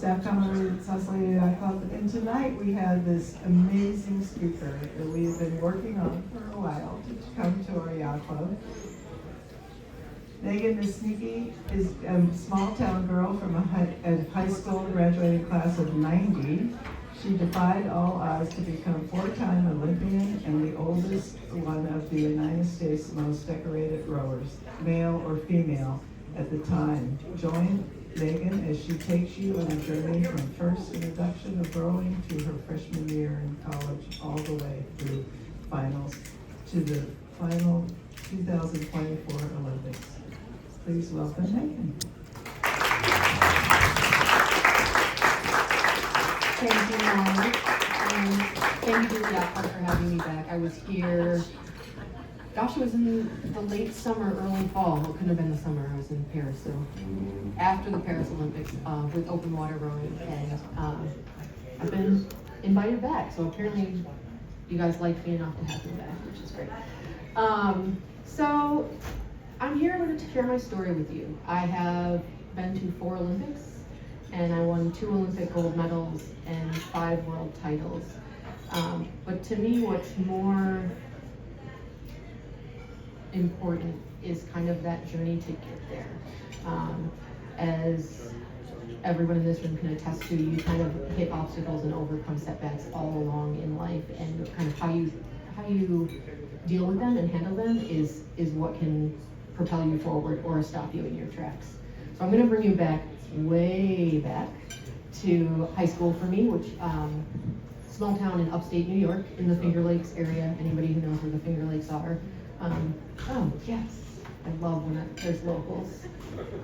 staff comment, Cecily and I called, and tonight we have this amazing speaker that we've been working on for a while to come to our yacht club. Meghan Musniki is a small town girl from a high school graduating class of 90. She defied all odds to become four-time Olympian and the oldest one of the United States' most decorated rowers, male or female, at the time. Join Meghan as she takes you on a journey from first introduction of rowing to her freshman year in college, all the way through finals to the final 2024 Olympics. Please welcome Meghan. Thank you, Mom. Thank you to the Yacht Club for having me back. I was here, gosh, it was in the late summer, early fall. It couldn't have been the summer. I was in Paris, so after the Paris Olympics with open water rowing, and I've been invited back. So apparently, you guys liked me enough to have me back, which is great. So I'm here to share my story with you. I have been to 4 Olympics, and I won 2 Olympic gold medals and 5 world titles. But to me, what's more important is kind of that journey to get there. As everyone in this room can attest to, you kind of hit obstacles and overcome setbacks all along in life, and kind of how you deal with them and handle them is what can propel you forward or stop you in your tracks. So I'm going to bring you back, way back, to high school for me, which small town in upstate New York in the Finger Lakes area. Anybody who knows where the Finger Lakes are? Oh yes, I love when there's locals.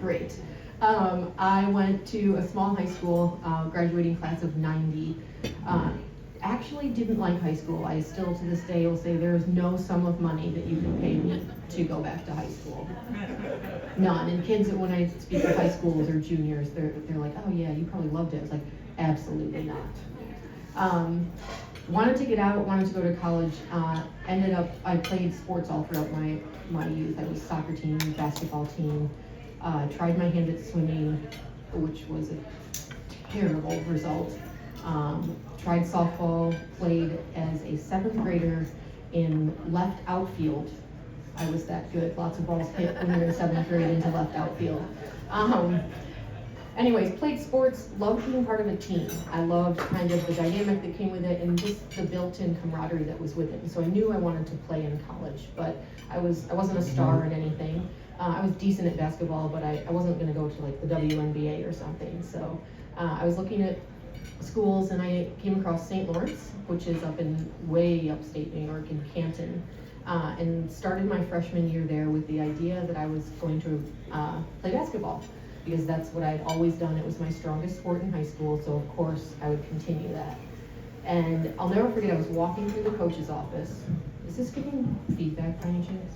Great. I went to a small high school, graduating class of 90. Actually didn't like high school. I still to this day will say there is no sum of money that you can pay me to go back to high school. None. And kids, when I speak of high schools or juniors, they're like, oh yeah, you probably loved it. It's like, absolutely not. Wanted to get out, wanted to go to college, ended up, I played sports all throughout my youth. I was soccer team, basketball team, tried my hand at swimming, which was a terrible result. Tried softball, played as a 7th grader in left outfield. I was that good. Lots of balls hit when you're in 7th grade into left outfield. Anyways, played sports, loved being part of a team. I loved kind of the dynamic that came with it and just the built-in camaraderie that was with it. And so I knew I wanted to play in college, but I wasn't a star in anything. I was decent at basketball, but I wasn't going to go to like the WNBA or something. So I was looking at schools, and I came across St. Lawrence, which is up in way upstate New York in Canton, and started my freshman year there with the idea that I was going to play basketball, because that's what I'd always done. It was my strongest sport in high school, so of course I would continue that. And I'll never forget, I was walking through the coach's office. Is this giving feedback by any chance?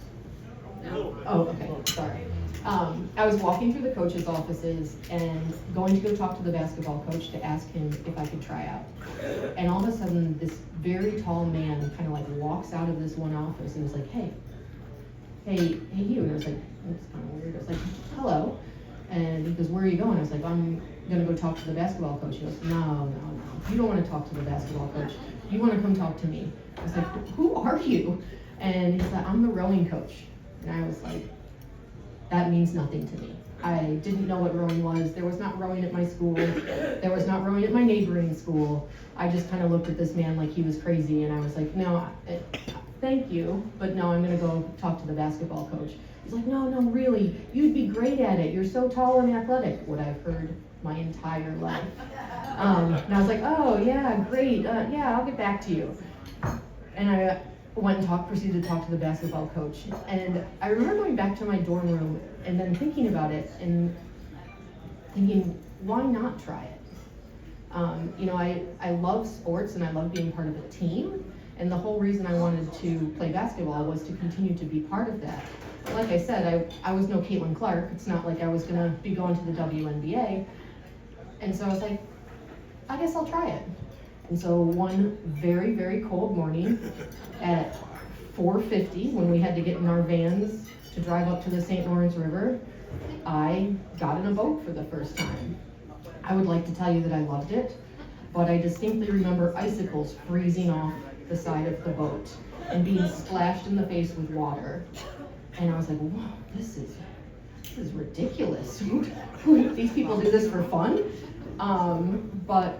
No. Oh, okay, sorry. I was walking through the coach's offices and going to go talk to the basketball coach to ask him if I could try out. And all of a sudden, this very tall man kind of like walks out of this one office and was like, hey, you. And I was like, it's kind of weird. I was like, hello. And he goes, where are you going? I was like, I'm gonna go talk to the basketball coach. He goes, no. You don't want to talk to the basketball coach. You want to come talk to me. I was like, who are you? And he's like, I'm the rowing coach. And I was like, that means nothing to me. I didn't know what rowing was. There was not rowing at my school. There was not rowing at my neighboring school. I just kind of looked at this man like he was crazy, and I was like, no, thank you, but no, I'm gonna go talk to the basketball coach. He's like, no, really, you'd be great at it. You're so tall and athletic. What I've heard my entire life. And I was like, oh yeah, great. Yeah, I'll get back to you. And I went and proceeded to talk to the basketball coach. And I remember going back to my dorm room and then thinking about it and thinking, why not try it? I love sports and I love being part of a team. And the whole reason I wanted to play basketball was to continue to be part of that. But like I said, I was no Caitlin Clark. It's not like I was gonna be going to the WNBA. And so I was like, I guess I'll try it. And so one very, very cold morning at 4:50, when we had to get in our vans to drive up to the St. Lawrence River, I got in a boat for the first time. I would like to tell you that I loved it, but I distinctly remember icicles freezing off the side of the boat and being splashed in the face with water. And I was like, whoa, this is ridiculous. These people do this for fun? But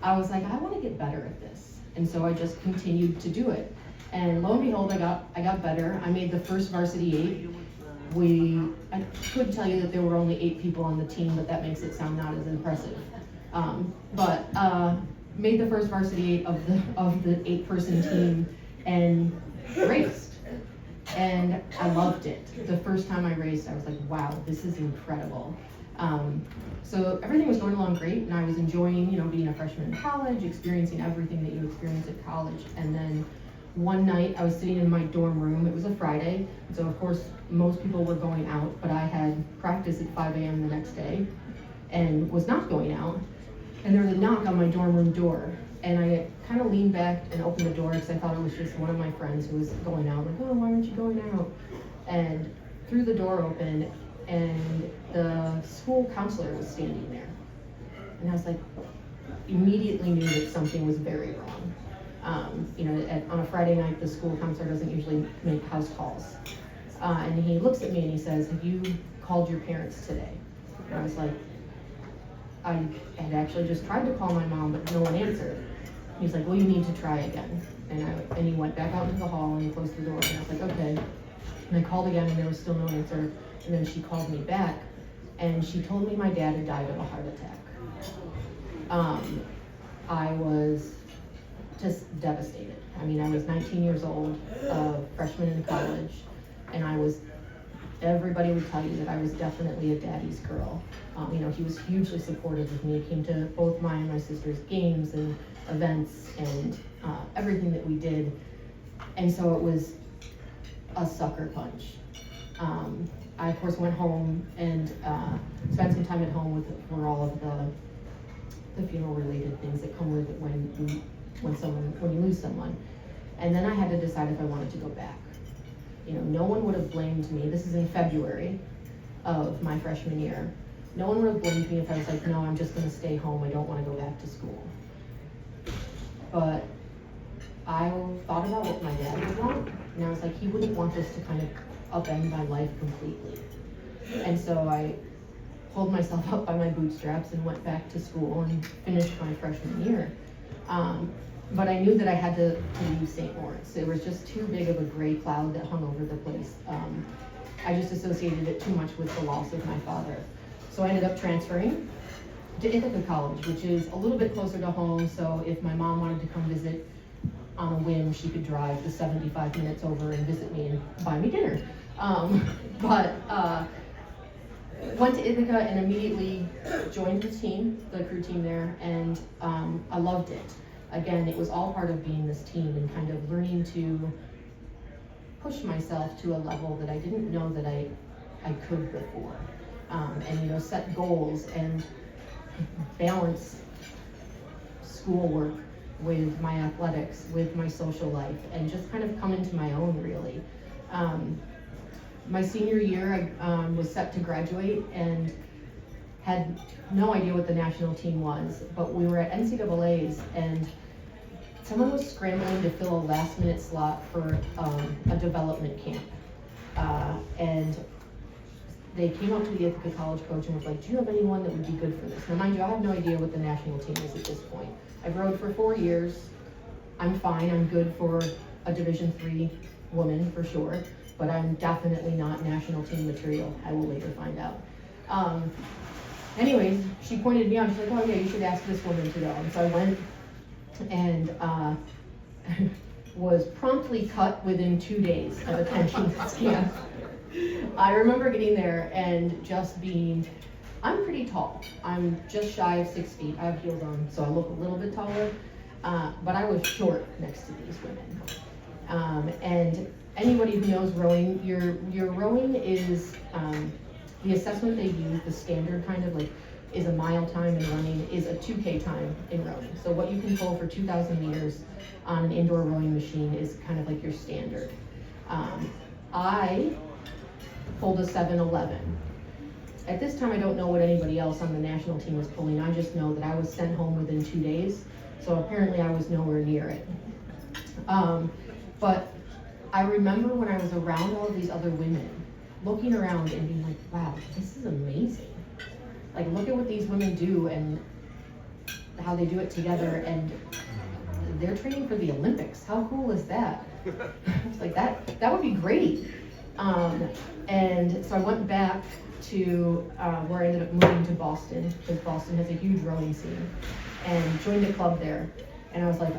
I was like, I want to get better at this. And so I just continued to do it. And lo and behold, I got better. I made the first varsity 8. I could tell you that there were only 8 people on the team, but that makes it sound not as impressive. Made the first varsity 8 of the 8-person team and raced. And I loved it. The first time I raced, I was like, wow, this is incredible. So everything was going along great, and I was enjoying, being a freshman in college, experiencing everything that you experience at college. And then one night I was sitting in my dorm room. It was a Friday, so of course most people were going out, but I had practice at 5 a.m. the next day and was not going out. And there was a knock on my dorm room door, and I kind of leaned back and opened the door because I thought it was just one of my friends who was going out. Like, oh, why aren't you going out? And threw the door open, and the school counselor was standing there. And I was like, immediately knew that something was very wrong. On a Friday night, the school counselor doesn't usually make house calls. And he looks at me and he says, have you called your parents today? And I was like, I had actually just tried to call my mom, but no one answered. He's like, well, you need to try again. And he went back out into the hall and he closed the door, and I was like, okay. And I called again and there was still no answer. And then she called me back and she told me my dad had died of a heart attack. I was just devastated. I mean, I was 19 years old, a freshman in college, and everybody would tell you that I was definitely a daddy's girl. He was hugely supportive of me. He came to both my and my sister's games and events and everything that we did. And so it was a sucker punch. I, of course, went home and spent some time at home for all of the funeral-related things that come with it when you lose someone. And then I had to decide if I wanted to go back. No one would have blamed me. This is in February of my freshman year. No one would have blamed me if I was like, no, I'm just going to stay home. I don't want to go back to school. But I thought about what my dad would want, and I was like, he wouldn't want this to kind of upend my life completely. And so I pulled myself up by my bootstraps and went back to school and finished my freshman year. But I knew that I had to leave St. Lawrence. It was just too big of a gray cloud that hung over the place. I just associated it too much with the loss of my father. So I ended up transferring to Ithaca College, which is a little bit closer to home, so if my mom wanted to come visit on a whim, she could drive the 75 minutes over and visit me and buy me dinner. Went to Ithaca and immediately joined the crew team there, and I loved it. Again, it was all part of being this team and kind of learning to push myself to a level that I didn't know that I could before. And set goals and balance schoolwork with my athletics, with my social life, and just kind of come into my own, really. My senior year, I was set to graduate and had no idea what the national team was, but we were at NCAA's and someone was scrambling to fill a last-minute slot for a development camp. And they came up to the Ithaca College coach and was like, do you have anyone that would be good for this? Now, mind you, I have no idea what the national team is at this point. I've rowed for 4 years. I'm fine. I'm good for a Division III woman for sure, but I'm definitely not national team material. I will later find out. Anyways, she pointed me out. She's like, oh yeah, you should ask this woman to go. And so I went and was promptly cut within 2 days of attending this camp. I remember getting there and just being, I'm pretty tall. I'm just shy of 6 feet. I have heels on, so I look a little bit taller, but I was short next to these women. And anybody who knows rowing, your rowing is, the assessment they use, the standard kind of is a mile time in running, is a 2K time in rowing. So what you can pull for 2,000 meters on an indoor rowing machine is kind of like your standard. I pulled a 7:11. at this time, I don't know what anybody else on the national team was pulling. I just know that I was sent home within 2 days. So apparently I was nowhere near it. But I remember when I was around all of these other women, looking around and being like, wow, this is amazing. Like, look at what these women do and how they do it together, and they're training for the Olympics. How cool is that? I was like, that would be great. And so I went back to where I ended up moving to Boston, because Boston has a huge rowing scene, and joined a club there. And I was like,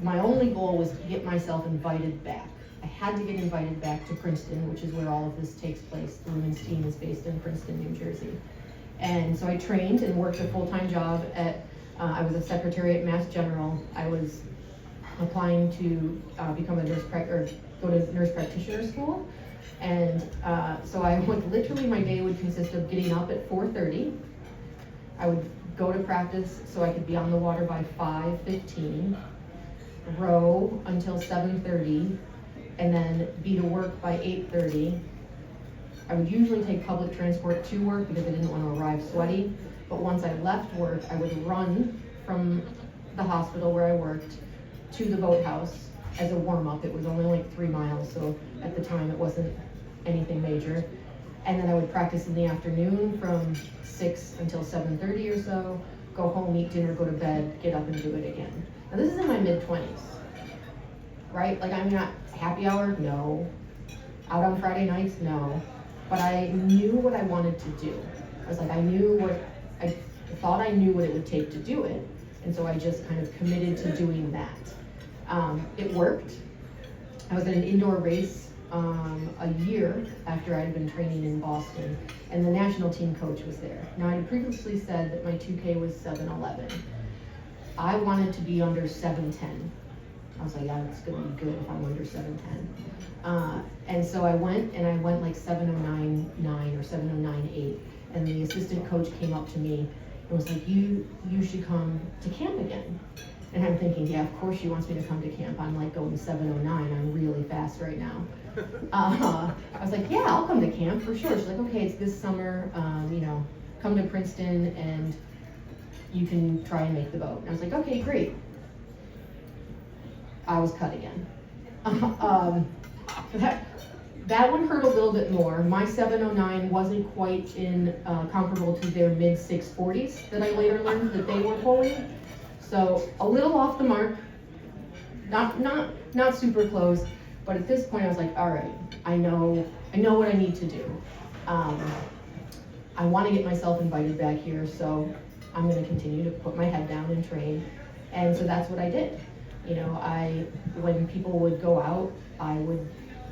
my only goal was to get myself invited back. I had to get invited back to Princeton, which is where all of this takes place. The women's team is based in Princeton, New Jersey. And so I trained and worked a full-time job at, I was a secretary at Mass General. I was applying to become a nurse, or go to nurse practitioner school. And so I would, literally my day would consist of getting up at 4:30. I would go to practice so I could be on the water by 5:15, row until 7:30, and then be to work by 8:30. I would usually take public transport to work because I didn't want to arrive sweaty. But once I left work, I would run from the hospital where I worked to the boathouse as a warm-up. It was only like 3 miles, so at the time it wasn't anything major. And then I would practice in the afternoon from 6 until 7:30 or so, go home, eat dinner, go to bed, get up and do it again. Now this is in my mid-20s, right? Like, I'm not happy hour, no. Out on Friday nights, no. But I knew what I wanted to do. I was like, I thought I knew what it would take to do it. And so I just kind of committed to doing that. It worked. I was at an indoor race a year after I had been training in Boston, and the national team coach was there. Now, I had previously said that my 2K was 7:11. I wanted to be under 7:10. I was like, yeah, it's gonna be good if I'm under 7:10. And so I went like 7:09.9 or 7:09.8, and the assistant coach came up to me and was like, you should come to camp again. And I'm thinking, yeah, of course she wants me to come to camp. I'm like going 7:09, I'm really fast right now. I was like, yeah, I'll come to camp for sure. She's like, okay, it's this summer, come to Princeton and you can try and make the boat. And I was like, okay, great. I was cut again. That one hurt a little bit more. My 7:09 wasn't quite comparable to their mid 6:40s that I later learned that they were pulling. So a little off the mark, not super close, but at this point I was like, all right, I know what I need to do. I want to get myself invited back here, so I'm going to continue to put my head down and train. And so that's what I did. When people would go out,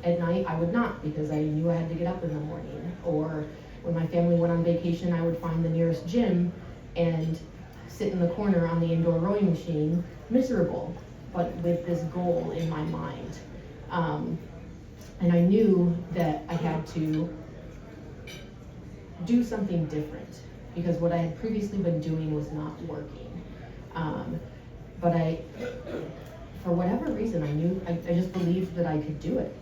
at night I would not, because I knew I had to get up in the morning. Or when my family went on vacation, I would find the nearest gym and sit in the corner on the indoor rowing machine, miserable, but with this goal in my mind. And I knew that I had to do something different, because what I had previously been doing was not working. But for whatever reason, I just believed that I could do it.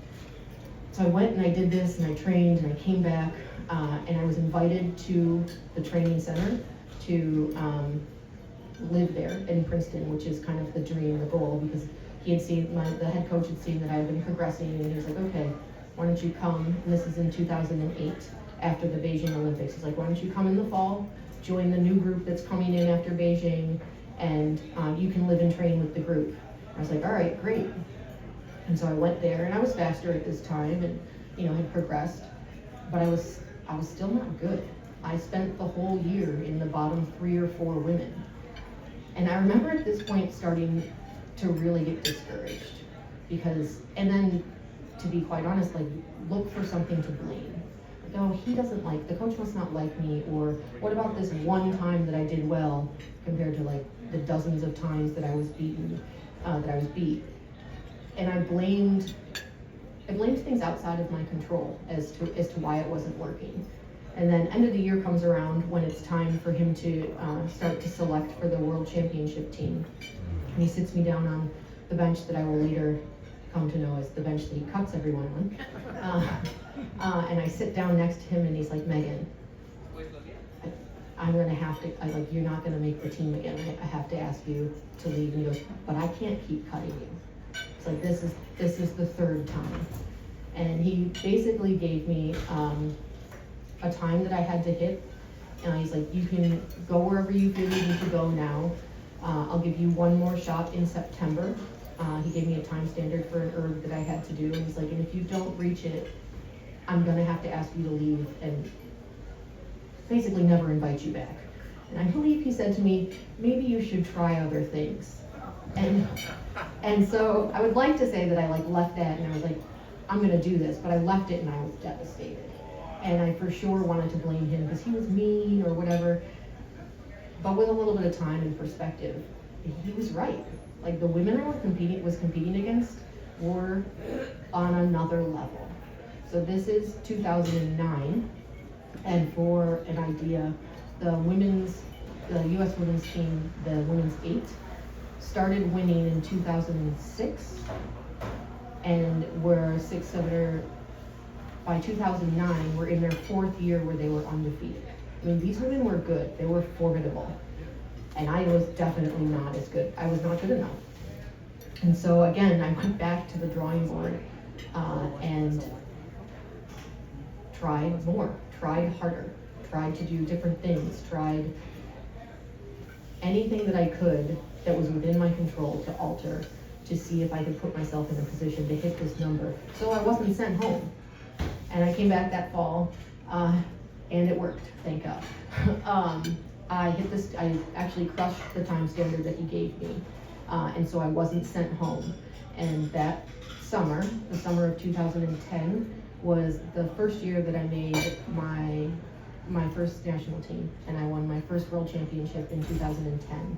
So I went and I did this and I trained and I came back and I was invited to the training center to live there in Princeton, which is kind of the dream, the goal, because he had seen, the head coach had seen that I had been progressing, and he was like, okay, why don't you come, and this is in 2008, after the Beijing Olympics. He's like, why don't you come in the fall, join the new group that's coming in after Beijing, and you can live and train with the group. I was like, all right, great. And so I went there, and I was faster at this time, and had progressed, but I was still not good. I spent the whole year in the bottom 3 or 4 women. And I remember at this point starting to really get discouraged, and then, to be quite honest, like, look for something to blame. Like, oh, the coach must not like me, or what about this one time that I did well compared to like the dozens of times that I was beat. And I blamed things outside of my control as to why it wasn't working. And then end of the year comes around when it's time for him to start to select for the world championship team. And he sits me down on the bench that I will later come to know as the bench that he cuts everyone on. And I sit down next to him and he's like, Meghan, I'm gonna have to, I like, you're not gonna make the team again. I have to ask you to leave. And he goes, but I can't keep cutting you. It's like, this is the third time. And he basically gave me a time that I had to hit. And he's like, you can go wherever you feel you need to go now. I'll give you one more shot in September. He gave me a time standard for an erg that I had to do. And he's like, and if you don't reach it, I'm gonna have to ask you to leave and basically never invite you back. And I believe he said to me, maybe you should try other things. And so I would like to say that I like left that and I was like, I'm gonna do this, but I left it and I was devastated. And I for sure wanted to blame him because he was mean or whatever. But with a little bit of time and perspective, he was right. Like, the women I was competing against were on another level. So this is 2009, and for an idea, the U.S. women's team, the women's 8, started winning in 2006, and were 6, 7, by 2009, we're in their 4th year where they were undefeated. I mean, these women were good, they were formidable, and I was definitely not as good. I was not good enough. And so again, I went back to the drawing board and tried more, tried harder, tried to do different things, tried anything that I could that was within my control to alter, to see if I could put myself in a position to hit this number. So I wasn't sent home. And I came back that fall, and it worked, thank God. I actually crushed the time standard that he gave me, and so I wasn't sent home. And that summer, the summer of 2010, was the first year that I made my first national team, and I won my first world championship in 2010.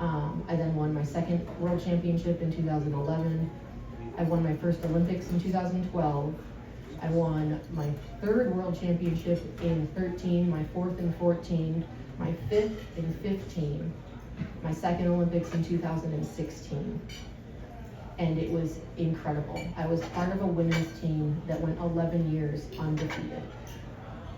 I then won my second world championship in 2011. I won my first Olympics in 2012. I won my third world championship in 13, my fourth in 14, my fifth in 15, my second Olympics in 2016. And it was incredible. I was part of a women's team that went 11 years undefeated.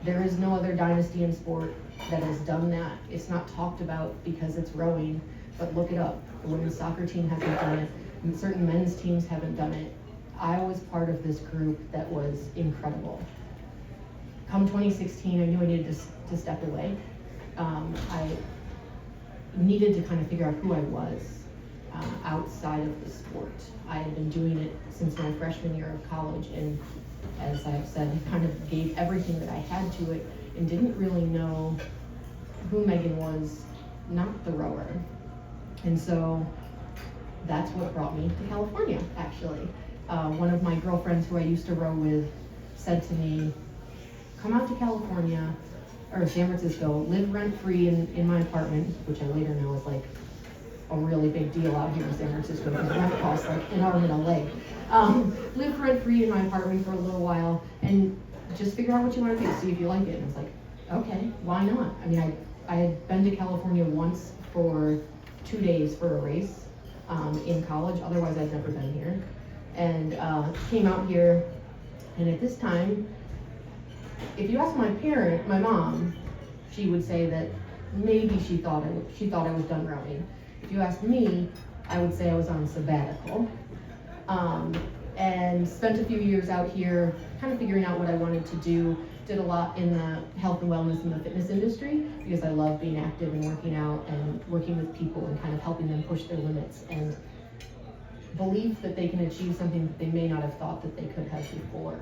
There is no other dynasty in sport that has done that. It's not talked about because it's rowing, but look it up. The women's soccer team hasn't done it, and certain men's teams haven't done it. I was part of this group that was incredible. Come 2016, I knew I needed to step away. I needed to kind of figure out who I was outside of the sport. I had been doing it since my freshman year of college, and as I've said, I kind of gave everything that I had to it and didn't really know who Meghan was, not the rower. And so that's what brought me to California, actually. One of my girlfriends who I used to row with said to me, come out to California, or San Francisco, live rent-free in my apartment, which I later know is like a really big deal out here in San Francisco because rent costs like an arm and a leg. Live rent-free in my apartment for a little while and just figure out what you want to do, see if you like it. And I was like, okay, why not? I mean, I had been to California once for 2 days for a race in college, otherwise I'd never been here. And came out here, and at this time, if you ask my mom, she would say that maybe she thought I was done rowing. If you ask me, I would say I was on sabbatical, and spent a few years out here, kind of figuring out what I wanted to do. Did a lot in the health and wellness and the fitness industry because I love being active and working out and working with people and kind of helping them push their limits and belief that they can achieve something that they may not have thought that they could have before.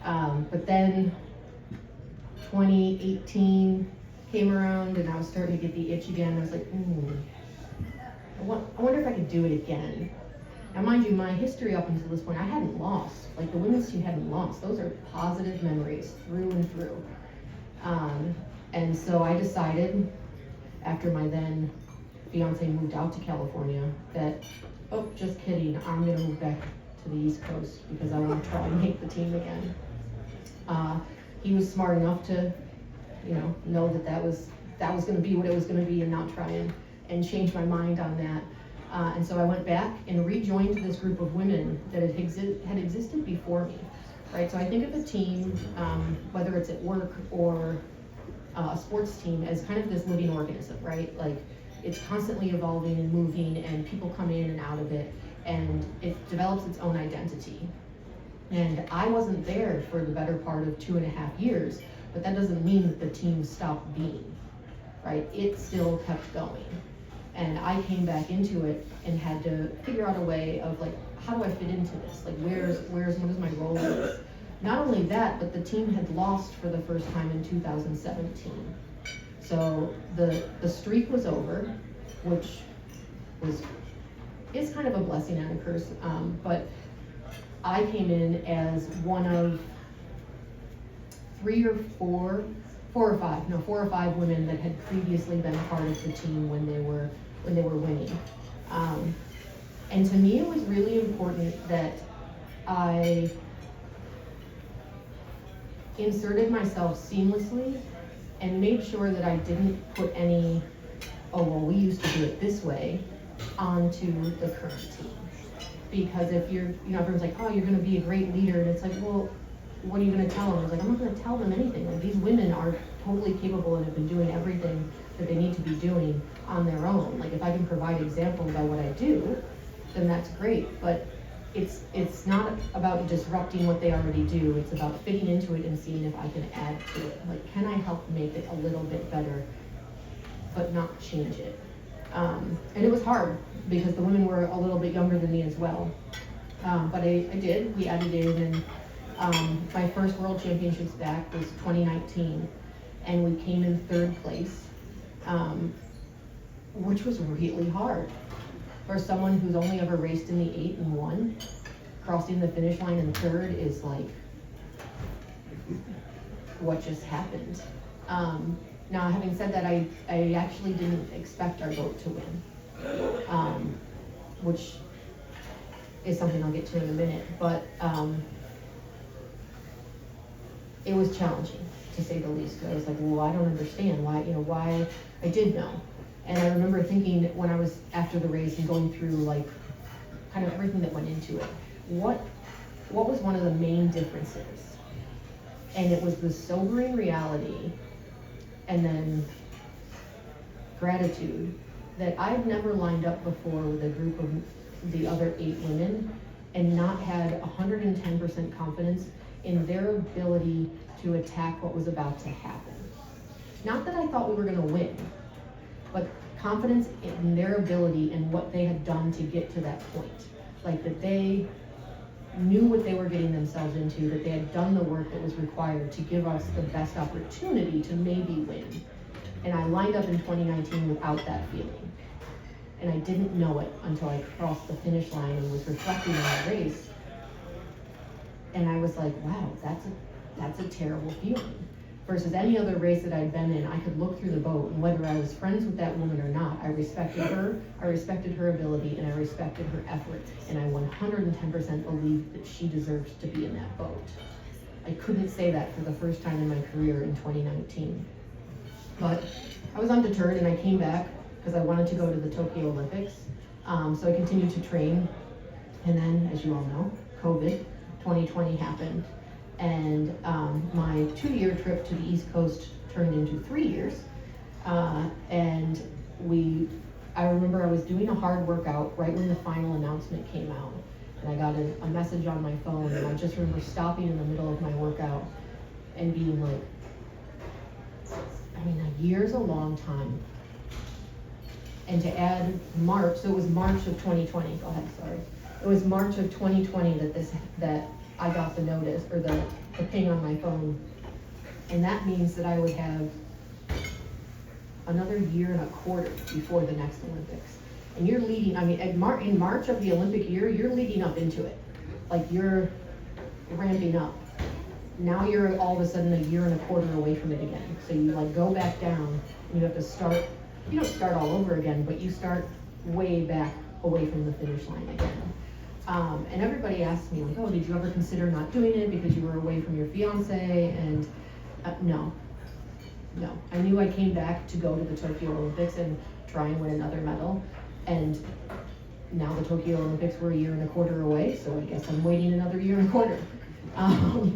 But then 2018 came around and I was starting to get the itch again. I was like, I wonder if I could do it again. Now mind you, my history up until this point, I hadn't lost. Like the women's team hadn't lost. Those are positive memories through and through. And so I decided, after my then fiance moved out to California, that, oh, just kidding, I'm gonna move back to the East Coast because I want to try and make the team again. He was smart enough to, know that was gonna be what it was gonna be and not try and change my mind on that. And so I went back and rejoined this group of women that had existed before me, right? So I think of a team, whether it's at work or a sports team as kind of this living organism, right? Like, it's constantly evolving and moving, and people come in and out of it, and it develops its own identity. And I wasn't there for the better part of 2.5 years, but that doesn't mean that the team stopped being, right? It still kept going. And I came back into it and had to figure out a way of like, how do I fit into this? Like, what is my role in this? Not only that, but the team had lost for the first time in 2017. So the streak was over, which is kind of a blessing and a curse, but I came in as one of 4 or 5 women that had previously been a part of the team when they were winning. And to me, it was really important that I inserted myself seamlessly and made sure that I didn't put any, oh, well, we used to do it this way, onto the current team. Because if everyone's like, oh, you're gonna be a great leader, and it's like, well, what are you gonna tell them? It's like, I'm not gonna tell them anything. Like, these women are totally capable and have been doing everything that they need to be doing on their own. Like, if I can provide examples by what I do, then that's great. But it's not about disrupting what they already do. It's about fitting into it and seeing if I can add to it. Like, can I help make it a little bit better, but not change it? And it was hard because the women were a little bit younger than me as well. But I did. We added in, and my first World Championships back was 2019, and we came in 3rd place, which was really hard. For someone who's only ever raced in the 8 and 1, crossing the finish line in 3rd is like, what just happened? Now, having said that, I actually didn't expect our boat to win, which is something I'll get to in a minute, but it was challenging, to say the least. I was like, well, I don't understand why I did know. And I remember thinking when I was after the race and going through like kind of everything that went into it, what was one of the main differences? And it was the sobering reality and then gratitude that I've never lined up before with a group of the other 8 women and not had 110% confidence in their ability to attack what was about to happen. Not that I thought we were gonna win, but confidence in their ability and what they had done to get to that point. Like, that they knew what they were getting themselves into, that they had done the work that was required to give us the best opportunity to maybe win. And I lined up in 2019 without that feeling. And I didn't know it until I crossed the finish line and was reflecting on the race. And I was like, wow, that's a terrible feeling. Versus any other race that I'd been in, I could look through the boat, and whether I was friends with that woman or not, I respected her ability, and I respected her effort, and I 110% believed that she deserves to be in that boat. I couldn't say that for the first time in my career in 2019. But I was undeterred, and I came back because I wanted to go to the Tokyo Olympics. So I continued to train, and then, as you all know, COVID, 2020 happened. And my 2-year trip to the East Coast turned into 3 years. And I remember I was doing a hard workout right when the final announcement came out. And I got a message on my phone, and I just remember stopping in the middle of my workout and being like, a year's a long time. And to add March, so it was March of 2020, go ahead, sorry. It was March of 2020 that I got the notice, or the ping on my phone. And that means that I would have another 1.25 years before the next Olympics. And you're leading, in March of the Olympic year, you're leading up into it. Like, you're ramping up. Now you're all of a sudden 1.25 years away from it again. So you like go back down, and you have to start, you don't start all over again, but you start way back away from the finish line again. And everybody asked me, like, oh, did you ever consider not doing it because you were away from your fiance? And no. I knew I came back to go to the Tokyo Olympics and try and win another medal. And now the Tokyo Olympics were 1.25 years away, so I guess I'm waiting another 1.25 years.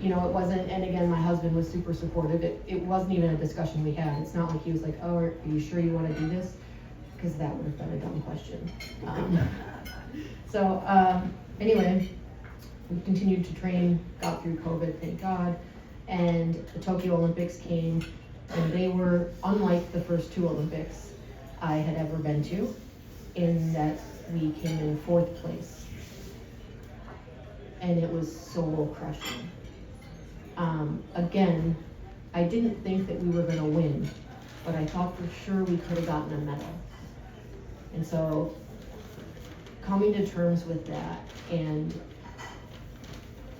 You know, it wasn't, and again, my husband was super supportive. It wasn't even a discussion we had. It's not like he was like, oh, are you sure you want to do this? Because that would have been a dumb question. Anyway, we continued to train, got through COVID, thank God, and the Tokyo Olympics came, and they were unlike the first two Olympics I had ever been to, in that we came in 4th place. And it was soul crushing. Again, I didn't think that we were gonna win, but I thought for sure we could have gotten a medal. And so, coming to terms with that and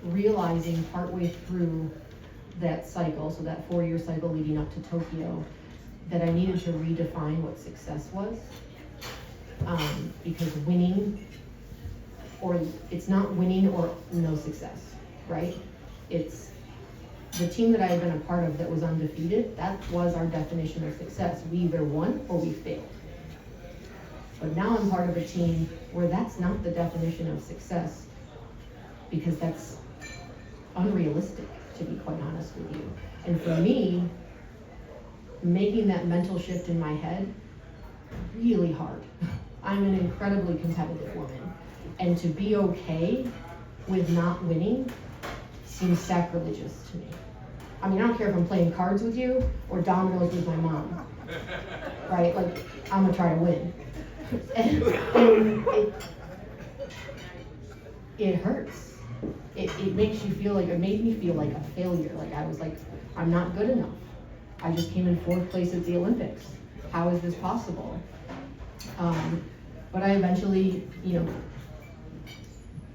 realizing partway through that cycle, so that 4-year cycle leading up to Tokyo, that I needed to redefine what success was. Because winning, or it's not winning or no success, right? It's the team that I had been a part of that was undefeated. That was our definition of success. We either won or we failed. But now I'm part of a team where that's not the definition of success, because that's unrealistic, to be quite honest with you. And for me, making that mental shift in my head, really hard. I'm an incredibly competitive woman, and to be okay with not winning seems sacrilegious to me. I mean, I don't care if I'm playing cards with you or dominoes with my mom, right? Like, I'm gonna try to win. And it hurts. It makes you feel like, it made me feel like a failure. Like, I was like, I'm not good enough. I just came in 4th place at the Olympics. How is this possible? But I eventually,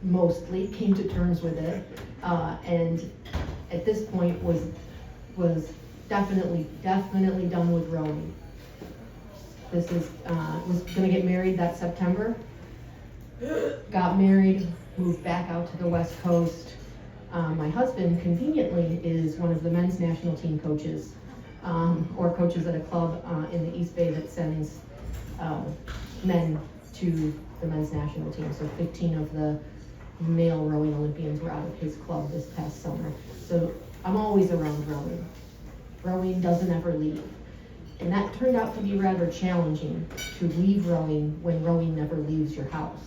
mostly came to terms with it, and at this point was definitely done with rowing. This is was gonna get married that September. Got married, moved back out to the West Coast. My husband, conveniently, is one of the men's national team coaches, or coaches at a club in the East Bay that sends men to the men's national team. So 15 of the male rowing Olympians were out of his club this past summer. So I'm always around rowing. Rowing doesn't ever leave. And that turned out to be rather challenging, to leave rowing when rowing never leaves your house.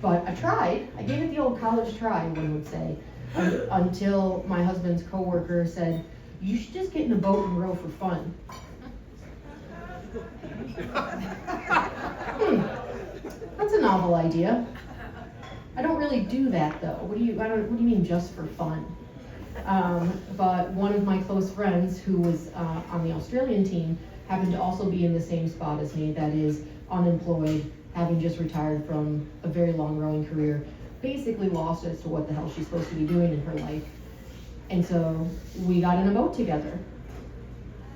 But I tried. I gave it the old college try, one would say, until my husband's coworker said, you should just get in a boat and row for fun. That's a novel idea. I don't really do that though. What do you mean just for fun? But one of my close friends who was on the Australian team happened to also be in the same spot as me, that is unemployed, having just retired from a very long rowing career, basically lost as to what the hell she's supposed to be doing in her life. And so we got in a boat together,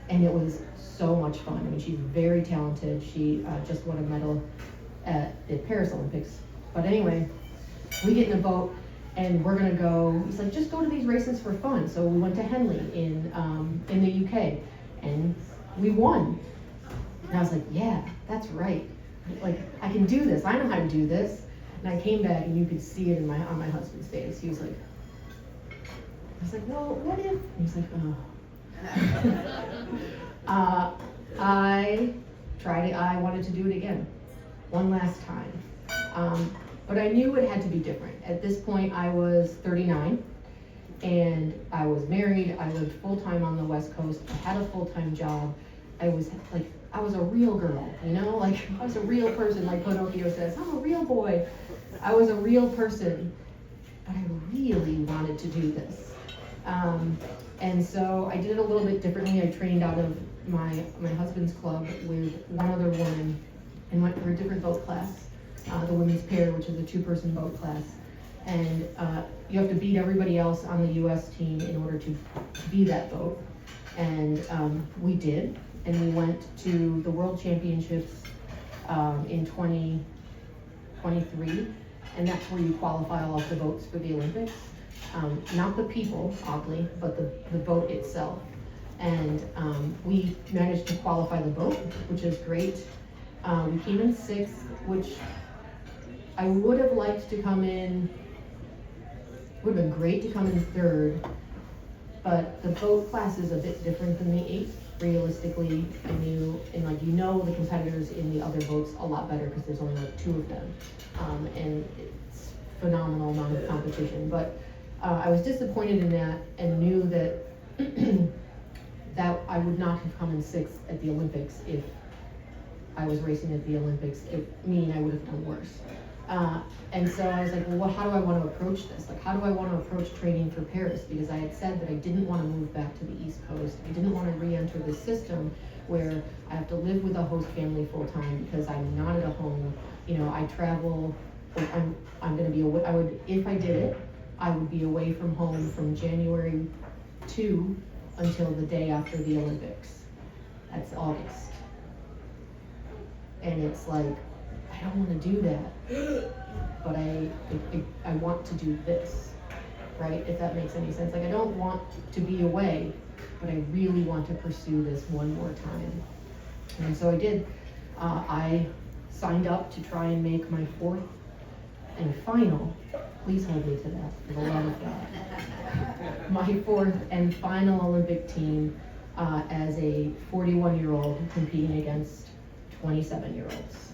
and it was so much fun. I mean, she's very talented. She just won a medal at the Paris Olympics. But anyway, we get in a boat and we're gonna go, he's like, just go to these races for fun. So we went to Henley in the UK, and we won. And I was like, yeah, that's right. Like, I can do this, I know how to do this. And I came back and you could see it on my husband's face. He was like, I was like, well, what if? And he's like, oh. I wanted to do it again, one last time. But I knew it had to be different. At this point, I was 39, and I was married. I lived full-time on the West Coast. I had a full-time job. I was a real girl, like I was a real person, like Pinocchio says, I'm a real boy. I was a real person, but I really wanted to do this. And so I did it a little bit differently. I trained out of my husband's club with one other woman and went for a different boat class, the women's pair, which is a 2-person boat class. And you have to beat everybody else on the US team in order to be that boat. And we did, and we went to the World Championships in 2023, and that's where you qualify all of the boats for the Olympics. Not the people, oddly, but the boat itself. And we managed to qualify the boat, which is great. We came in 6th, which I would have liked to come in Would have been great to come in third, but the boat class is a bit different than the 8. Realistically, I knew, and like, you know, the competitors in the other boats a lot better because there's only like 2 of them, and it's phenomenal amount of competition. But I was disappointed in that and knew that that I would not have come in 6th at the Olympics if I was racing at the Olympics, meaning I would have done worse. And so I was like, well, how do I want to approach this? Like, how do I want to approach training for Paris? Because I had said that I didn't want to move back to the East Coast. I didn't want to re-enter this system where I have to live with a host family full time because I'm not at a home. You know, I travel. I'm going to be away. I would, if I did it, I would be away from home from January 2 until the day after the Olympics. That's August. And it's like, I don't want to do that, but I want to do this, right? If that makes any sense. Like, I don't want to be away, but I really want to pursue this one more time. And so I did. I signed up to try and make my 4th and final, please hold me to that, for the love of God, my 4th and final Olympic team as a 41-year-old competing against 27-year-olds.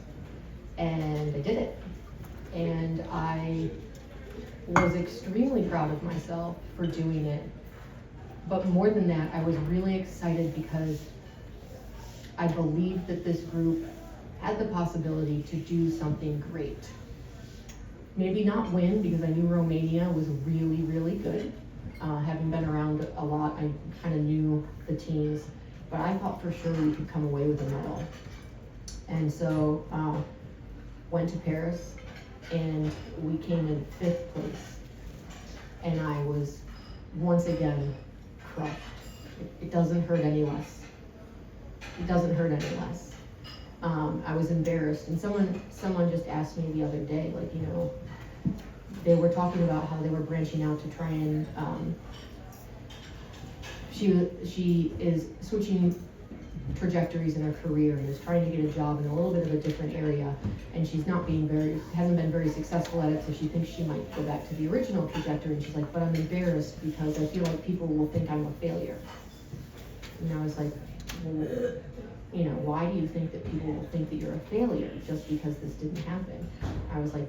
And I did it. And I was extremely proud of myself for doing it. But more than that, I was really excited because I believed that this group had the possibility to do something great. Maybe not win, because I knew Romania was really, really good. Having been around a lot, I kind of knew the teams, but I thought for sure we could come away with a medal. And so, went to Paris, and we came in 5th place. And I was, once again, crushed. It doesn't hurt any less. It doesn't hurt any less. I was embarrassed, and someone just asked me the other day, like, you know, they were talking about how they were branching out to try and, she is switching trajectories in her career and is trying to get a job in a little bit of a different area, and she's not hasn't been very successful at it, so she thinks she might go back to the original trajectory, and she's like, but I'm embarrassed because I feel like people will think I'm a failure. And I was like, well, you know, why do you think that people will think that you're a failure just because this didn't happen? I was like,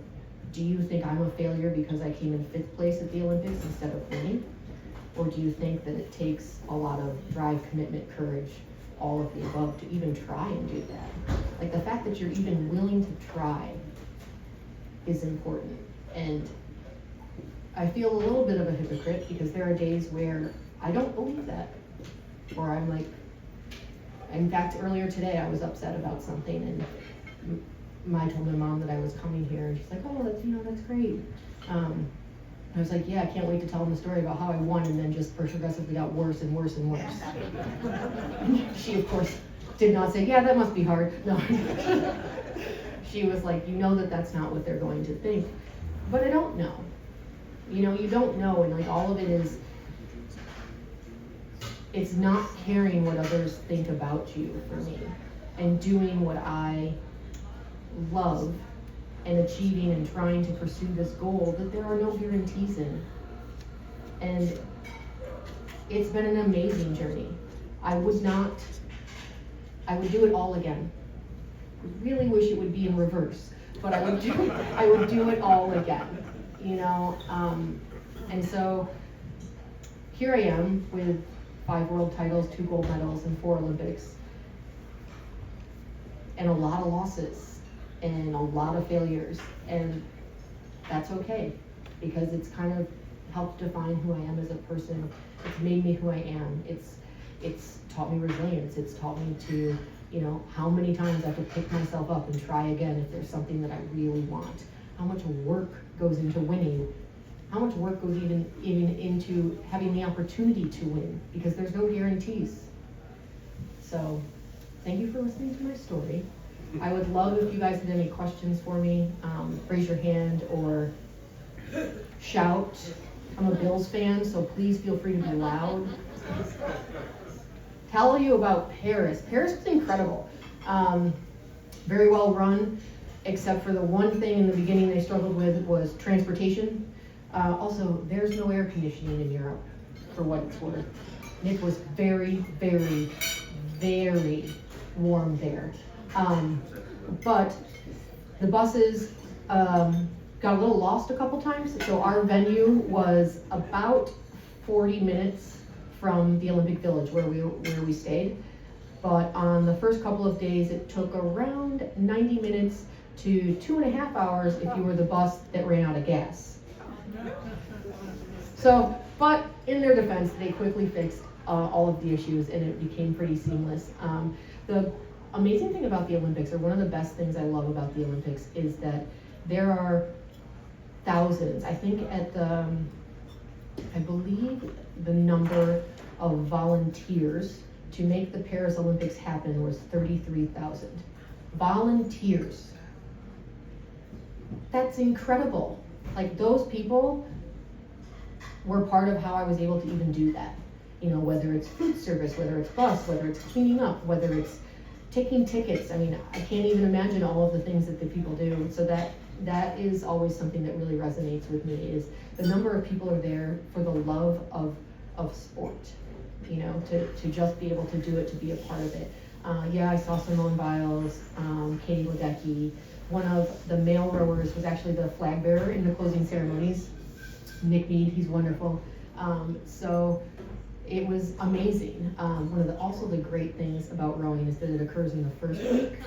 do you think I'm a failure because I came in 5th place at the Olympics instead of winning? Or do you think that it takes a lot of drive, commitment, courage, all of the above to even try and do that? Like, the fact that you're even willing to try is important. And I feel a little bit of a hypocrite because there are days where I don't believe that. Or I'm like, in fact, earlier today I was upset about something, and I told my mom that I was coming here, and she's like, oh, that's great. I was like, yeah, I can't wait to tell them the story about how I won and then just progressively got worse and worse and worse. She, of course, did not say, yeah, that must be hard. No. She was like, you know that's not what they're going to think. But I don't know. You know, you don't know, and like, all of it is, it's not caring what others think about you for me, and doing what I love and achieving and trying to pursue this goal that there are no guarantees in. And it's been an amazing journey. I would do it all again. I really wish it would be in reverse, but I would do it all again, you know? And so here I am with 5 world titles, 2 gold medals, and 4 Olympics, and a lot of losses and a lot of failures, and that's okay, because it's kind of helped define who I am as a person. It's made me who I am. It's taught me resilience. It's taught me to, you know, how many times I have to pick myself up and try again if there's something that I really want. How much work goes into winning. How much work goes even into having the opportunity to win, because there's no guarantees. So, thank you for listening to my story. I would love if you guys had any questions for me. Raise your hand or shout. I'm a Bills fan, so please feel free to be loud. Tell you about Paris. Paris was incredible. Very well run, except for the one thing in the beginning they struggled with was transportation. Also, there's no air conditioning in Europe, for what it's worth. It was very, very, very warm there. But the buses got a little lost a couple times, so our venue was about 40 minutes from the Olympic Village where we stayed. But on the first couple of days, it took around 90 minutes to 2.5 hours if you were the bus that ran out of gas. So, but in their defense, they quickly fixed all of the issues and it became pretty seamless. The amazing thing about the Olympics, or one of the best things I love about the Olympics, is that there are thousands. I think I believe the number of volunteers to make the Paris Olympics happen was 33,000. Volunteers. That's incredible. Like, those people were part of how I was able to even do that. You know, whether it's food service, whether it's bus, whether it's cleaning up, whether it's taking tickets. I mean, I can't even imagine all of the things that the people do. So that is always something that really resonates with me, is the number of people are there for the love of sport, you know, to just be able to do it, to be a part of it. Yeah, I saw Simone Biles, Katie Ledecky. One of the male rowers was actually the flag bearer in the closing ceremonies. Nick Mead, he's wonderful. So it was amazing. One of also the great things about rowing is that it occurs in the first week,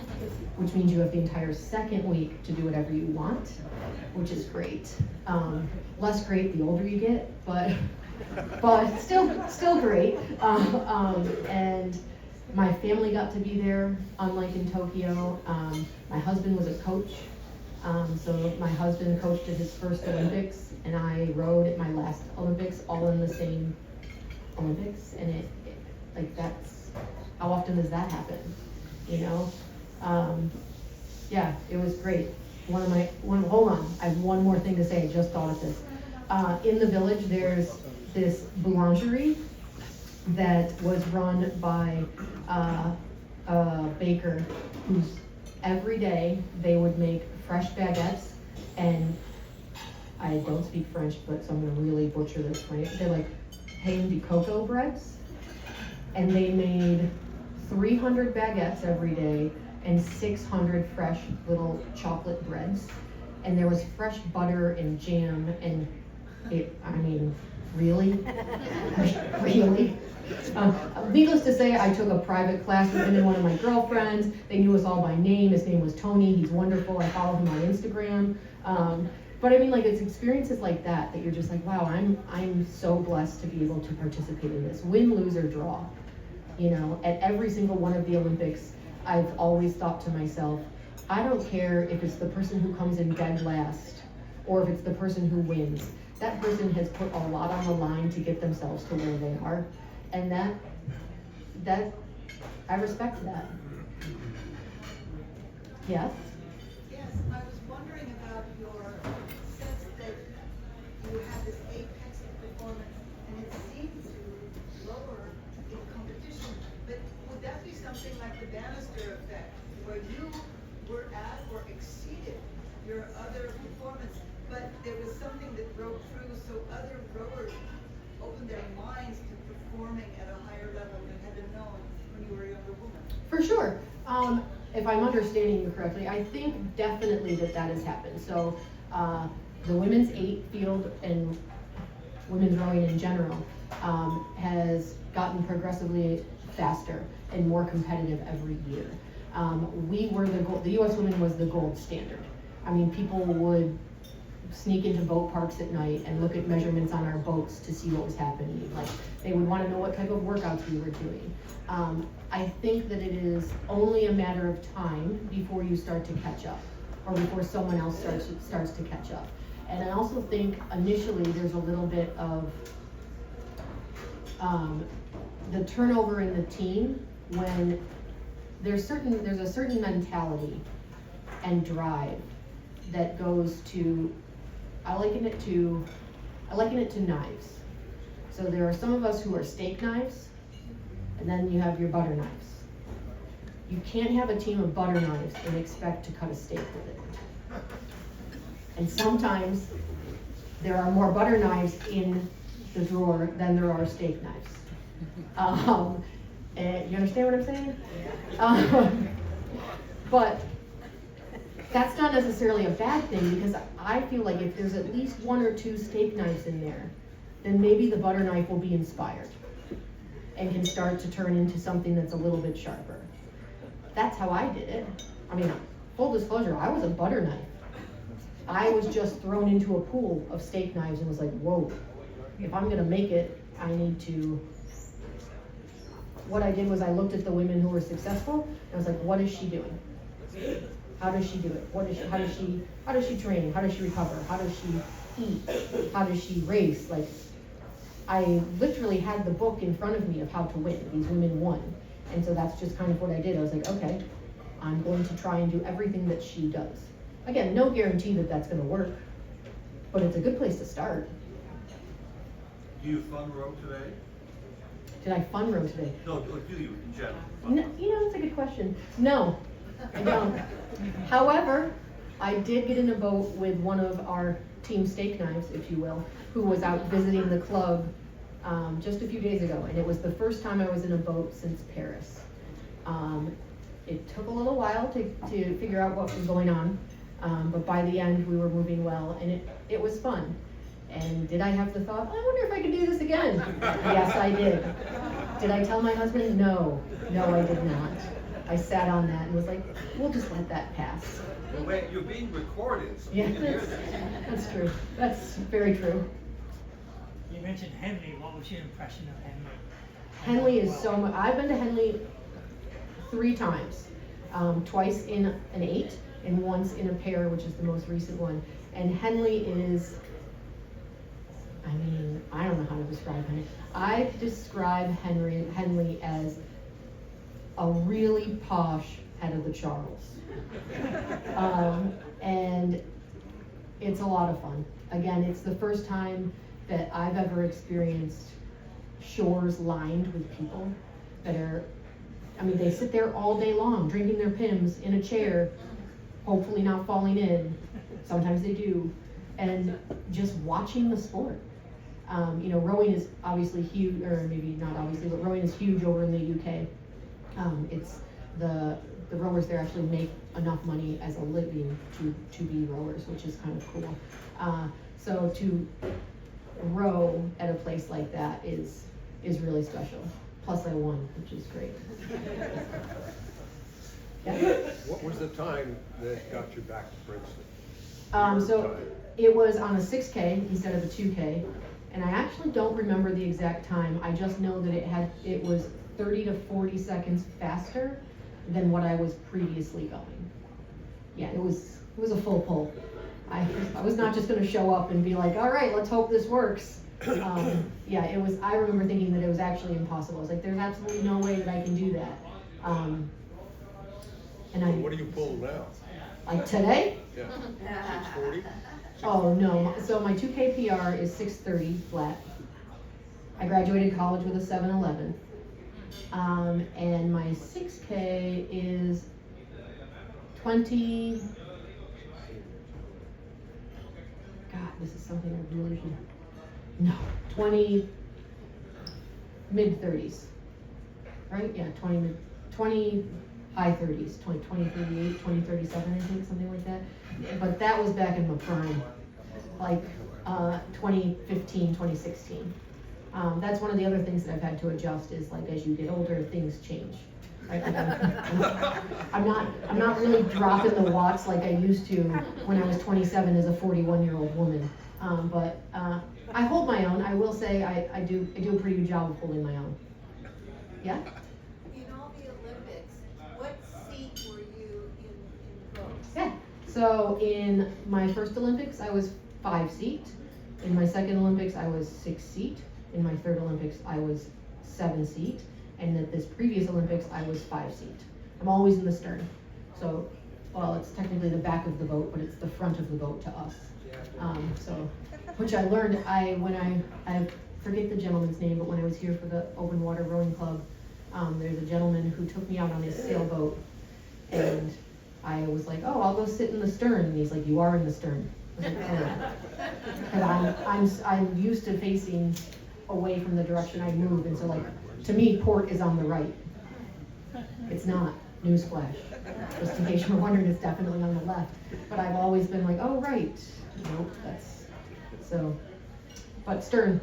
which means you have the entire second week to do whatever you want, which is great. Less great the older you get, but still great. And my family got to be there, unlike in Tokyo. My husband was a coach. So my husband coached at his first Olympics, and I rowed at my last Olympics, all in the same Olympics. And it like, that's, how often does that happen? You know? Yeah, it was great. Hold on, I have one more thing to say, I just thought of this. In the village, there's this boulangerie that was run by a baker who's, every day they would make fresh baguettes, and I don't speak French, but so I'm gonna really butcher this for you. They're like pain de cocoa breads, and they made 300 baguettes every day and 600 fresh little chocolate breads, and there was fresh butter and jam, and I mean, really? Really? Needless to say, I took a private class with him and one of my girlfriends. They knew us all by name. His name was Tony. He's wonderful. I follow him on Instagram. But I mean, like, it's experiences like that you're just like, wow, I'm so blessed to be able to participate in this. Win, lose, or draw. You know, at every single one of the Olympics, I've always thought to myself, I don't care if it's the person who comes in dead last or if it's the person who wins. That person has put a lot on the line to get themselves to where they are. And that I respect that. Yes? Yes, I was wondering about your sense that you have this apex of performance and it seems to lower in competition. But would that be something like the banister effect, where you were at or exceeded your other performance, but there was something that broke through, so other rowers opened their minds to performing at a higher level than had been known when you were a younger woman? For sure. If I'm understanding you correctly, I think definitely that has happened. So the women's 8 field and women's rowing in general has gotten progressively faster and more competitive every year. We were the U.S. women was the gold standard. I mean, people would sneak into boat parks at night and look at measurements on our boats to see what was happening. Like, they would want to know what type of workouts we were doing. I think that it is only a matter of time before you start to catch up, or before someone else starts to catch up. And I also think initially there's a little bit of the turnover in the team when there's a certain mentality and drive that goes to, I liken it to knives. So there are some of us who are steak knives, and then you have your butter knives. You can't have a team of butter knives and expect to cut a steak with it. And sometimes there are more butter knives in the drawer than there are steak knives. And you understand what I'm saying? But that's not necessarily a bad thing, because I feel like if there's at least 1 or 2 steak knives in there, then maybe the butter knife will be inspired and can start to turn into something that's a little bit sharper. That's how I did it. I mean, full disclosure, I was a butter knife. I was just thrown into a pool of steak knives and was like, whoa, if I'm gonna make it, I need to. What I did was I looked at the women who were successful, and I was like, what is she doing? How does she do it? How does she train? How does she recover? How does she eat? How does she race? Like, I literally had the book in front of me of how to win. These women won. And so that's just kind of what I did. I was like, okay, I'm going to try and do everything that she does. Again, no guarantee that that's gonna work, but it's a good place to start. Do you fun row today? Did I fun row today? No, do you in general? No, you know, that's a good question. No, I don't. However, I did get in a boat with one of our team steak knives, if you will, who was out visiting the club just a few days ago, and it was the first time I was in a boat since Paris. It took a little while to figure out what was going on, but by the end we were moving well, and it was fun. And did I have the thought, I wonder if I could do this again? Yes, I did. Did I tell my husband? No, I did not. I sat on that and was like, we'll just let that pass. Well, wait, you're being recorded, so Yeah, you can hear this. that's true. That's very true. You mentioned Henley. What was your impression of Henley? Henley is so much. I've been to Henley 3 times, twice in an 8 and once in a pair, which is the most recent one. And Henley is, I mean, I don't know how to describe Henley. I describe Henley as a really posh head of the Charles. And it's a lot of fun. Again, it's the first time that I've ever experienced shores lined with people that are, I mean, they sit there all day long drinking their Pims in a chair, hopefully not falling in. Sometimes they do. And just watching the sport. You know, rowing is obviously huge, or maybe not obviously, but rowing is huge over in the UK. It's the rowers there actually make enough money as a living to be rowers, which is kind of cool. So to row at a place like that is really special. Plus I won, which is great. Yeah. What was the time that got you back to Princeton? So it was on a 6K instead of a 2K, and I actually don't remember the exact time. I just know that it was 30 to 40 seconds faster than what I was previously going. Yeah, it was a full pull. I was not just gonna show up and be like, all right, let's hope this works. Yeah, it was, I remember thinking that it was actually impossible. I was like, there's absolutely no way that I can do that. And What do you pull now? like today? Yeah, 640? Oh, no, so my 2K PR is 6:30 flat. I graduated college with a 7:11. And my 6K is 20, God, this is something I really should, no, 20, mid-30s, right? Yeah, 20, high 30s, 2038, 2037, I think, something like that. But that was back in my prime, like 2015, 2016. That's one of the other things that I've had to adjust is, like, as you get older, things change. Right? Like I'm not really dropping the watts like I used to when I was 27 as a 41-year-old woman. But I hold my own. I will say I do a pretty good job of holding my own. Yeah? In all the Olympics, what seat were you in the boats? Yeah. So in my first Olympics, I was 5 seat. In my second Olympics, I was 6 seat. In my third Olympics, I was 7 seat. And at this previous Olympics, I was 5 seat. I'm always in the stern. So, well, it's technically the back of the boat, but it's the front of the boat to us. Which I learned, I forget the gentleman's name, but when I was here for the Open Water Rowing Club, there's a gentleman who took me out on his sailboat, and I was like, oh, I'll go sit in the stern, and he's like, you are in the stern. Because I'm used to facing away from the direction I move, and so like, to me, port is on the right. It's not, newsflash. Just in case you're wondering, it's definitely on the left. But I've always been like, oh, right. Nope, that's, so, but stern.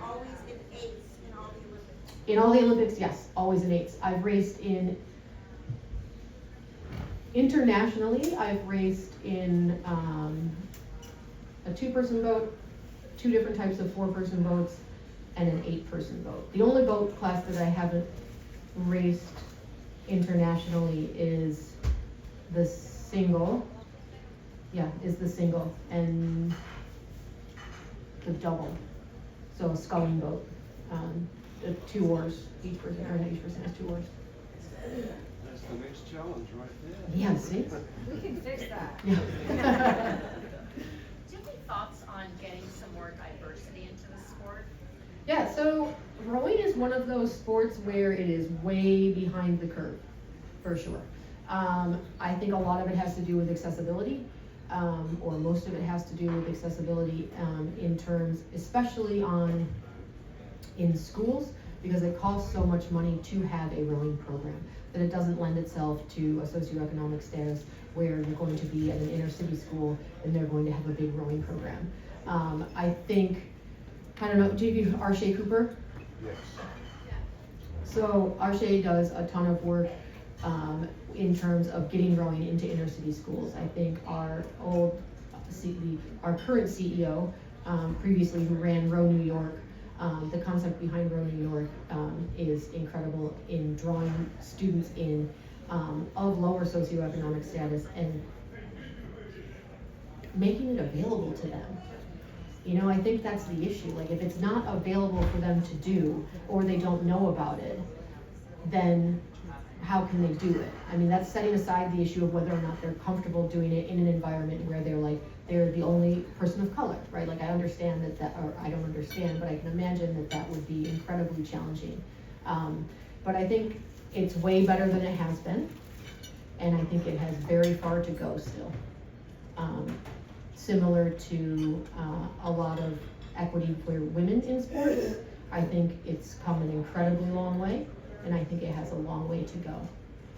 Always in eights in all the Olympics. In all the Olympics, yes, always in eights. I've raced in, internationally, I've raced in a 2-person boat, 2 different types of 4-person boats, and an 8-person boat. The only boat class that I haven't raced internationally is the single, is the single, and the double, so a sculling boat, 2 oars, each person has 2 oars. That's the next challenge right there. Yeah, see? We can fix that. Yeah. Do you have any thoughts on getting some more diversity into the sport? Yeah, so rowing is one of those sports where it is way behind the curve, for sure. I think a lot of it has to do with accessibility, or most of it has to do with accessibility in terms, especially in schools, because it costs so much money to have a rowing program that it doesn't lend itself to a socioeconomic status where you're going to be at an inner city school and they're going to have a big rowing program. I think, I don't know, do you Arshay Cooper? Yes. So Arshay does a ton of work in terms of getting rowing into inner city schools. I think our current CEO, previously who ran Row New York, the concept behind Row New York is incredible in drawing students in of lower socioeconomic status and making it available to them. You know, I think that's the issue. Like, if it's not available for them to do, or they don't know about it, then how can they do it? I mean, that's setting aside the issue of whether or not they're comfortable doing it in an environment where they're the only person of color, right? Like, I understand or I don't understand, but I can imagine that would be incredibly challenging. But I think it's way better than it has been, and I think it has very far to go still. Similar to a lot of equity for women in sports, I think it's come an incredibly long way, and I think it has a long way to go.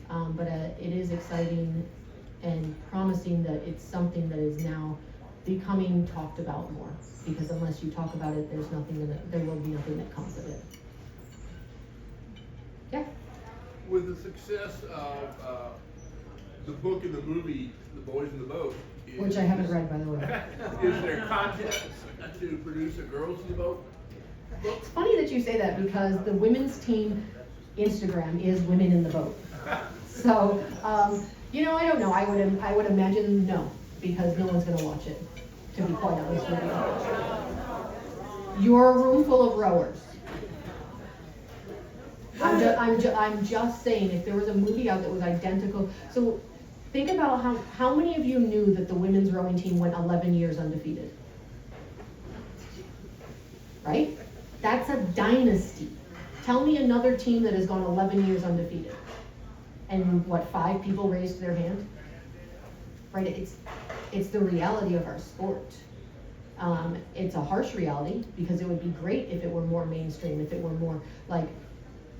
But it is exciting and promising that it's something that is now becoming talked about more, because unless you talk about it, there will be nothing that comes of it. Yeah. With the success of the book and the movie, The Boys in the Boat, Which I haven't read, by the way. is there content to produce a Girls in the Boat book? It's funny that you say that, because the women's team Instagram is Women in the Boat. So, you know, I don't know. I would imagine no, because no one's gonna watch it, to be quite honest with you. You're a room full of rowers. I'm just saying, if there was a movie out that was identical, so think about how many of you knew that the women's rowing team went 11 years undefeated? Right? That's a dynasty. Tell me another team that has gone 11 years undefeated. And what, 5 people raised their hand? Right, it's the reality of our sport. It's a harsh reality, because it would be great if it were more mainstream, if it were more like,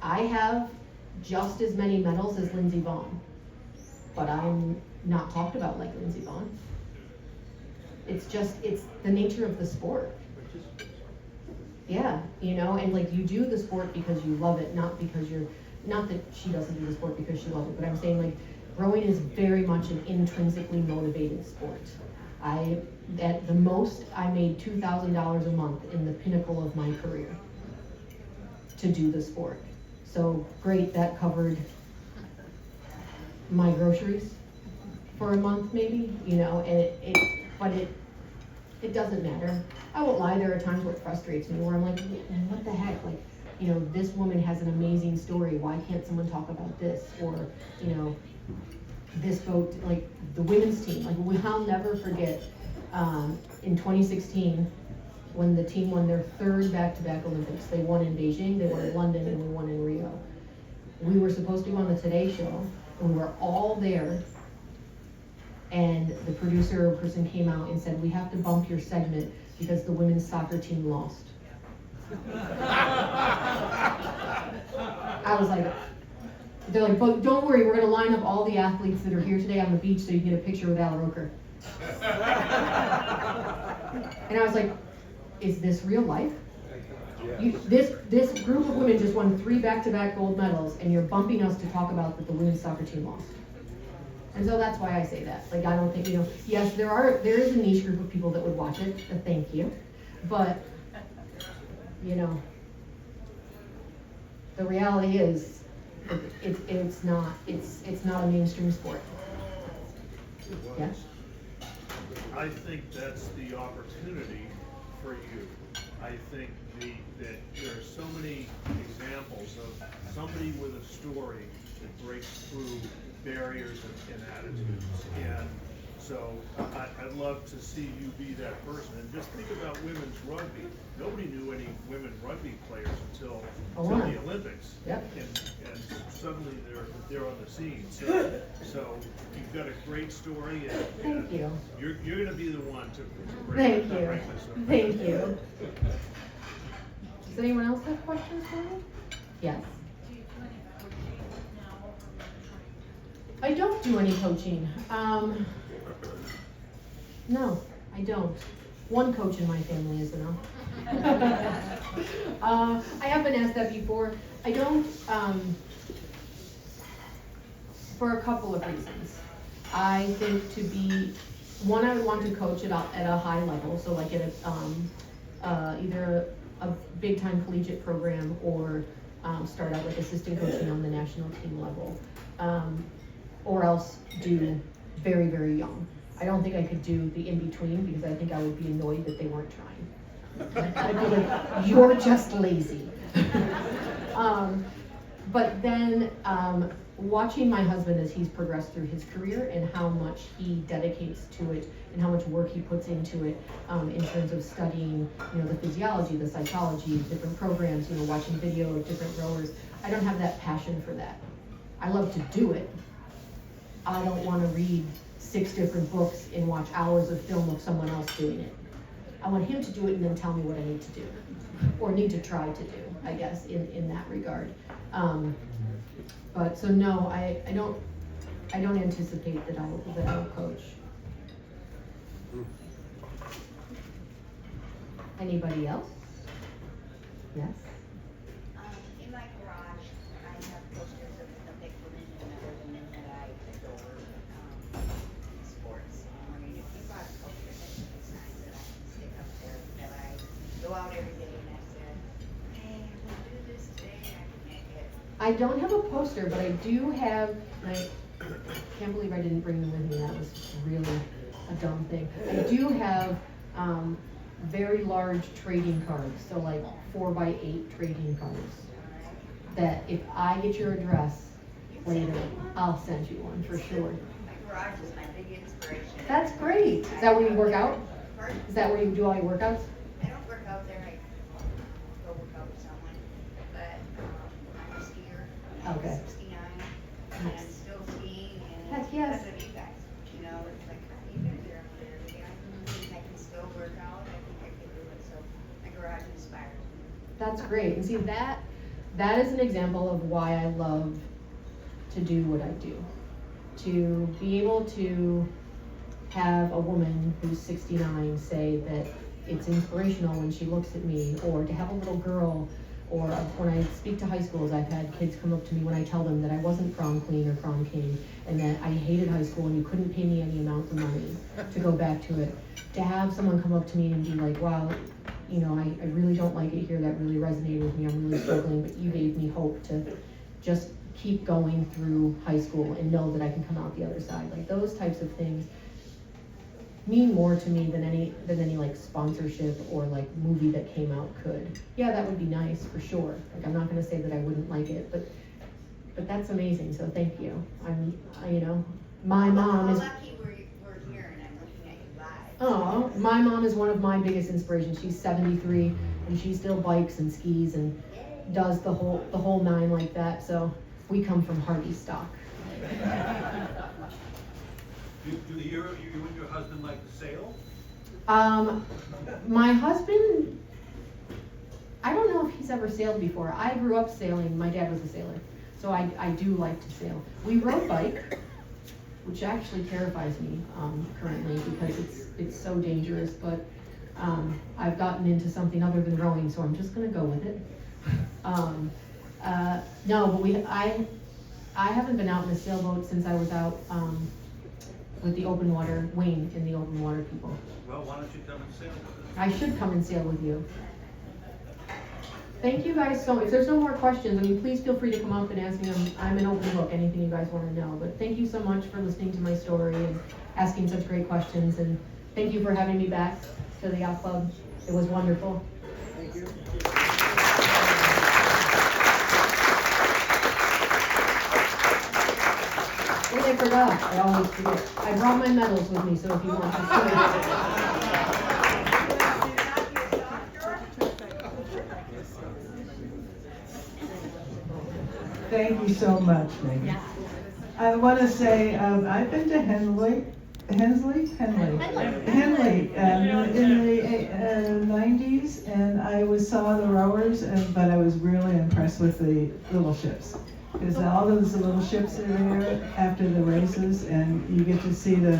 I have just as many medals as Lindsey Vonn, but I'm not talked about like Lindsey Vonn. It's the nature of the sport. Yeah, you know, and like, you do the sport because you love it, not that she doesn't do the sport because she loves it, but I'm saying, like, rowing is very much an intrinsically motivated sport. At the most, I made $2,000 a month in the pinnacle of my career to do the sport. So great, that covered my groceries for a month maybe, you know, but it doesn't matter. I won't lie, there are times where it frustrates me, where I'm like, what the heck, like, you know, this woman has an amazing story, why can't someone talk about this? Or, you know, this boat, like the women's team, like, I'll never forget, in 2016, when the team won their 3rd back-to-back Olympics. They won in Beijing, they won in London, and we won in Rio. We were supposed to go on the Today Show, and we were all there, and the producer person came out and said, we have to bump your segment because the women's soccer team lost. I was like, they're like, but don't worry, we're gonna line up all the athletes that are here today on the beach so you can get a picture with Al Roker. And I was like, is this real life? This group of women just won 3 back-to-back gold medals, and you're bumping us to talk about that the women's soccer team lost. And so that's why I say that. Like, I don't think, yes, there is a niche group of people that would watch it, thank you. But, the reality is, it's not a mainstream sport. Yes? I think that's the opportunity for you. I think that there are so many examples of somebody with a story that breaks through barriers and attitudes. And so I'd love to see you be that person. And just think about women's rugby. Nobody knew any women rugby players until the Olympics. Yep. And suddenly they're on the scene. So you've got a great story, and Thank you. You're going to be the one to bring this up. Thank you. Does anyone else have questions for me? Yes. I don't do any coaching. No, I don't. One coach in my family is enough. I have been asked that before. I don't, for a couple of reasons. I think I would want to coach at a high level, so like at either a big time collegiate program or start out with assistant coaching on the national team level, or else do very, very young. I don't think I could do the in-between because I think I would be annoyed that they weren't trying. I'd be like, you're just lazy. But then watching my husband as he's progressed through his career and how much he dedicates to it and how much work he puts into it in terms of studying, the physiology, the psychology, different programs, watching video of different rowers. I don't have that passion for that. I love to do it. I don't want to read 6 different books and watch hours of film of someone else doing it. I want him to do it and then tell me what I need to do, or need to try to do, I guess, in that regard. But so no, I don't anticipate that I will coach. Anybody else? Yes? In my garage, I have posters of Olympic women and other women that I adore in sports. I'm wondering if you brought posters that you could sign that I can stick up there, that I go out every day and I said, hey, I'm gonna do this today, I can make it. I don't have a poster, but I do have, I can't believe I didn't bring them with me, that was really a dumb thing. I do have very large trading cards, so like 4x8 trading cards, that if I get your address later, I'll send you one for sure. My garage is my big inspiration. That's great. Is that where you work out? Pardon? Is that where you do all your workouts? I don't work out there, I go work out with someone, but I'm a skier. I'm Okay. 69, and I'm still skiing, and Heck yes. because of you guys, it's like, you guys are up there every day. I think I can still work out, I think I can do it, so my garage inspires me. That's great. And see, that is an example of why I love to do what I do. To be able to have a woman who's 69 say that it's inspirational when she looks at me, or to have a little girl, or when I speak to high schools, I've had kids come up to me when I tell them that I wasn't prom queen or prom king, and that I hated high school and you couldn't pay me any amount of money to go back to it. To have someone come up to me and be like, wow, I really don't like it here, that really resonated with me, I'm really struggling, but you gave me hope to just keep going through high school and know that I can come out the other side. Like, those types of things mean more to me than any like sponsorship or like movie that came out could. Yeah, that would be nice for sure. Like, I'm not gonna say that I wouldn't like it, but that's amazing, so thank you. My mom is... How lucky we're here and I'm looking at you live. Oh, my mom is one of my biggest inspirations. She's 73 and she still bikes and skis and does the whole 9 like that. So we come from hardy stock. Do you and your husband like to sail? My husband, I don't know if he's ever sailed before. I grew up sailing. My dad was a sailor, so I do like to sail. We rode bike, which actually terrifies me currently because it's so dangerous. But I've gotten into something other than rowing, so I'm just gonna go with it. No, but I haven't been out in a sailboat since I was out with the open water, Wayne and the open water people. Well, why don't you come and sail with us? I should come and sail with you. Thank you guys so, if there's no more questions, I mean, please feel free to come up and ask me. I'm an open book, anything you guys want to know. But thank you so much for listening to my story and asking such great questions. And thank you for having me back to the yacht club. It was wonderful. Thank you. Wait, I forgot. I always forget. I brought my medals with me, so if you want to see. Thank you so much, Meghan. I want to say, I've been to Henley in the 90s, and I saw the rowers, but I was really impressed with the little ships. Because all those little ships are there after the races, and you get to see the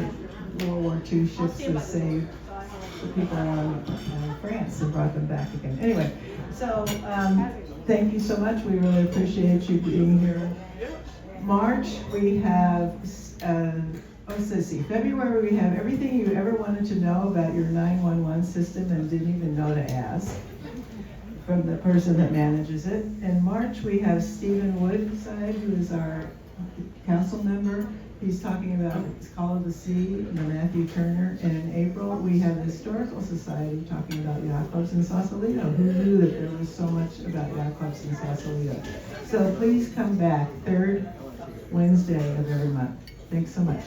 World War II ships that saved the people around France and brought them back again. Anyway, so thank you so much. We really appreciate you being here. March, we have, let's see, February, we have everything you ever wanted to know about your 911 system and didn't even know to ask from the person that manages it. In March, we have Stephen Woodside, who is our council member. He's talking about it's Call of the Sea, the Matthew Turner. And in April, we have the Historical Society talking about yacht clubs in Sausalito. Who knew that there was so much about yacht clubs in Sausalito? So please come back, third Wednesday of every month. Thanks so much.